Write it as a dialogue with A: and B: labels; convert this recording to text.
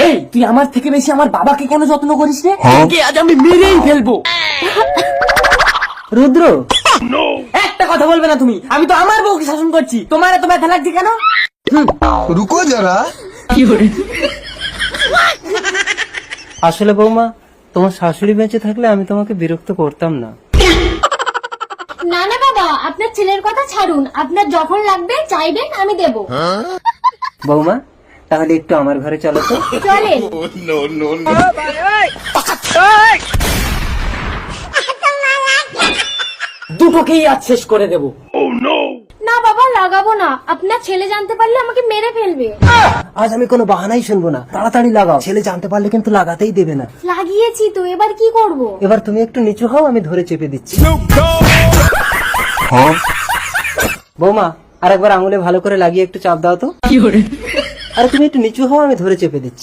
A: এই তুই আমার থেকে বেশি আমার বাবাকে কেন যত্ন করিস রে? তোকে আজ আমি মেরেই ফেলবো।
B: রুদ্র,
A: একটা কথা বলবে না তুমি, আমি তো আমার বউকে শাসন করছি, তোমার এত ব্যথা লাগছে কেন?
C: रुको जरा।
B: আসলে বৌমা, তোমার শাশুড়ি বেঁচে থাকলে আমি তোমাকে বিরক্ত করতাম না।
D: না না বাবা, আপনার ছেলের কথা ছাড়ুন, আপনার যখন লাগবে চাইবেন আমি দেব।
B: বৌমা, তাহলে একটু আমার ঘরে চলো তো।
D: চলেন।
A: দুটোকেই আজ শেষ করে দেবো।
D: না বাবা, লাগাবো না, আপনার ছেলে জানতে পারলে আমাকে মেরে ফেলবে।
B: আজ আমি কোনো বাহানাই শুনবো না, তাড়াতাড়ি লাগাও, ছেলে জানতে পারলে কিন্তু লাগাতেই দেবে না।
D: লাগিয়েছি তো, এবার কি করব?
B: এবার তুমি একটু নিচু হও, আমি ধরে চেপে দিচ্ছি। বৌমা, আরেকবার আঙুলে ভালো করে লাগিয়ে একটু চাপ দাও তো। আরে তুমি একটু নিচু হও, আমি ধরে চেপে দিচ্ছি।